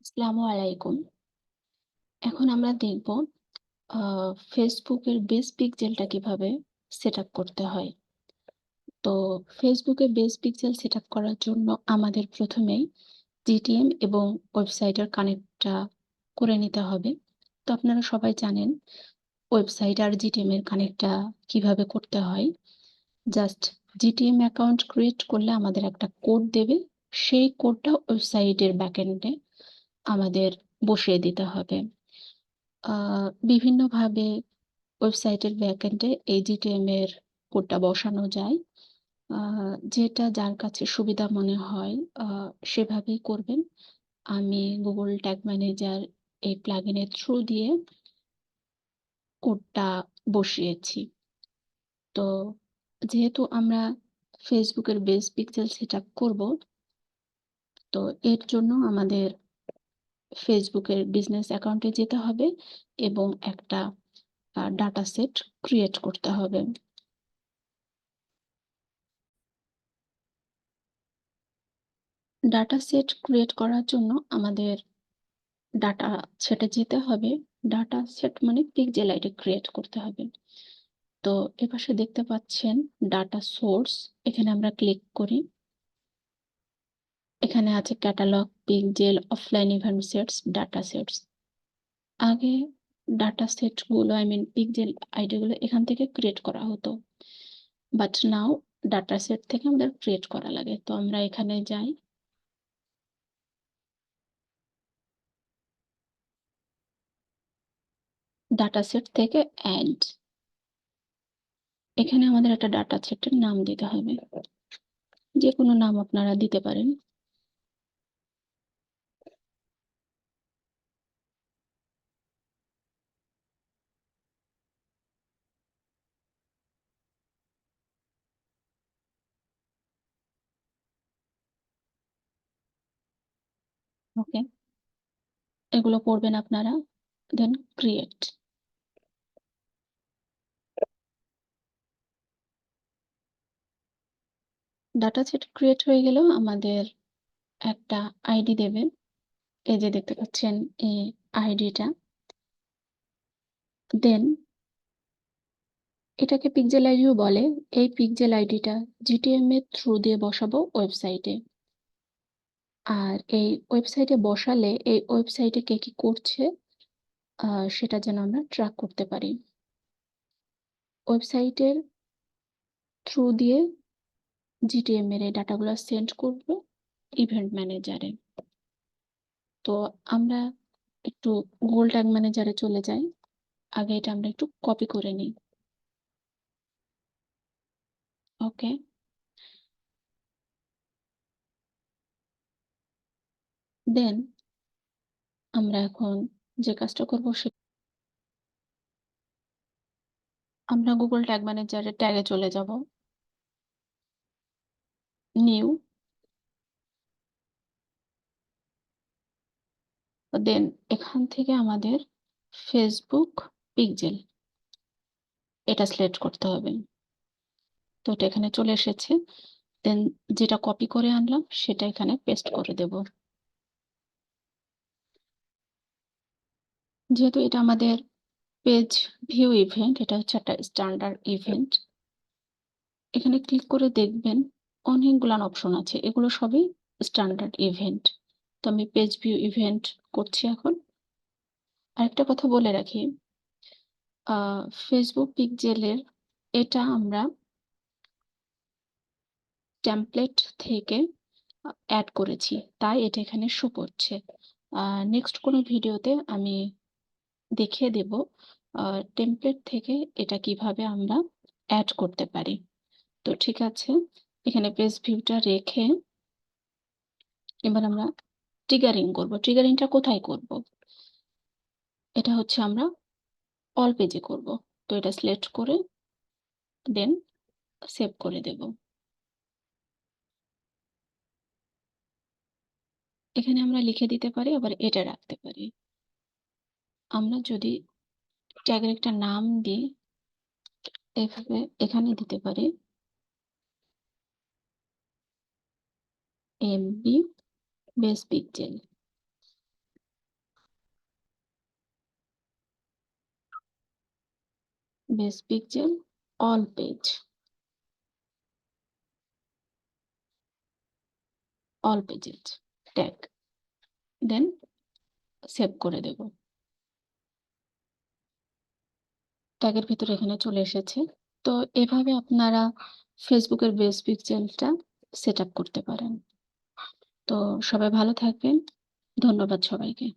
আসসালামু আলাইকুম। এখন আমরা দেখব ফেসবুকের বেস পিক্সেলটা কিভাবে সেটআপ করতে হয়। তো ফেসবুকে বেস পিক্সেল সেটআপ করার জন্য আমাদের প্রথমেই জিটিএম এবং ওয়েবসাইটের কানেক্টটা করে নিতে হবে। তো আপনারা সবাই জানেন ওয়েবসাইট আর জিটিএম এর কানেক্টটা কিভাবে করতে হয়। জাস্ট জিটিএম অ্যাকাউন্ট ক্রিয়েট করলে আমাদের একটা কোড দেবে। সেই কোডটা ওয়েবসাইটের ব্যাকএন্ডে আমাদের বসিয়ে দিতে হবে। বিভিন্নভাবে ওয়েবসাইটের ব্যাকএন্ডে এই জিটিএম এর কোডটা বসানো যায়। যেটা যার কাছে সুবিধা মনে হয় সেভাবেই করবেন। আমি গুগল ট্যাগ ম্যানেজার এই প্লাগইনের থ্রু দিয়ে কোডটা বসিয়েছি। তো যেহেতু আমরা ফেসবুকের বেস পিক্সেল সেটআপ করব, তো এর জন্য আমাদের ফেসবুকের বিজনেস অ্যাকাউন্টে যেতে হবে এবং একটা ডাটা সেট ক্রিয়েট করতে হবে। ডাটা সেট ক্রিয়েট করার জন্য আমাদের ডাটা সেটে যেতে হবে। ডাটা সেট মানে পিক্সেল আইডি ক্রিয়েট করতে হবে। তো এপাশে দেখতে পাচ্ছেন ডাটা সোর্স। এখানে আমরা ক্লিক করি। এখানে আছে catalogue, pixel, offline event sets, data sets. আগে ডাটা সেট গুলো পিক্সেল আইডি গুলো এখান থেকে ক্রিয়েট করা হতো, বাট নাও ডাটা সেট থেকে আমাদের ক্রিয়েট করা লাগে। তো আমরা এখানে যাই, ডাটা সেট থেকে অ্যাড। এখানে আমাদের একটা ডাটা সেটের নাম দিতে হবে। যে কোনো নাম আপনারা দিতে পারেন। ওকে, এগুলো করবেন আপনারা। দেন ক্রিয়েট। ডাটা সেট ক্রিয়েট হয়ে গেলেও আমাদের একটা আইডি দেবে। এই যে দেখতে পাচ্ছেন এই আইডিটা। দেন এটাকে পিক্সেল আইডিও বলে। এই পিক্সেল আইডিটা জিটিএম এর থ্রু দিয়ে বসাবো ওয়েবসাইটে। আর এই ওয়েবসাইটে বসালে এই ওয়েবসাইটে কে কি করছে সেটা যেন আমরা ট্র্যাক করতে পারি। ওয়েবসাইটের থ্রু দিয়ে জিটিএম এর এই ডাটাগুলো সেন্ড করবো ইভেন্ট ম্যানেজারে। তো আমরা একটু গুগল ট্যাগ ম্যানেজারে চলে যাই। আগে এটা আমরা একটু কপি করে নিই। ওকে, দেন আমরা এখন যে কাজটা করবো আমরা গুগল ট্যাগ ম্যানেজারের ট্যাগে চলে যাব। নিউ, দেন এখান থেকে আমাদের ফেসবুক পিক্সেল এটা সিলেক্ট করতে হবে। তো এটা এখানে চলে এসেছে। দেন যেটা কপি করে আনলাম সেটা এখানে পেস্ট করে দেব। যেহেতু এটা আমাদের পেজ ভিউ ইভেন্ট, এটা হচ্ছে একটা স্ট্যান্ডার্ড ইভেন্ট। এখানে ক্লিক করে দেখবেন অনেকগুলো অপশন আছে, এগুলো সবই স্ট্যান্ডার্ড ইভেন্ট। তো আমি পেজ ভিউ ইভেন্ট করছি এখন। আরেকটা কথা বলে রাখি, ফেসবুক পিক্সেলের এটা আমরা টেমপ্লেট থেকে অ্যাড করেছি, তাই এটা এখানে শো করছে। নেক্সট কোনো ভিডিওতে আমি দেখিয়ে দেব টেমপ্লেট থেকে এটা কিভাবে আমরা অ্যাড করতে পারি। তো ঠিক আছে, এখানে পেজ ভিউটা রেখে এবার আমরা ট্রিগারিং করব। ট্রিগারিংটা কোথায় করব? এটা হচ্ছে আমরা অল পেজে করব। তো এটা সিলেক্ট করে দেন সেভ করে দেব। এখানে আমরা লিখে দিতে পারি, আবার এটা রাখতে পারি। আমরা যদি ট্যাগের একটা নাম দিই, এভাবে এখানে দিতে পারি MB base pixel. Base picture, all page, all pages tag, then save করে দেব। ট্যাগের ভিতরে এখানে চলে এসেছে। তো এভাবে আপনারা ফেসবুকের বেস পিক্সেলটা সেট আপ করতে পারেন। তো সবাই ভালো থাকবেন। ধন্যবাদ সবাইকে।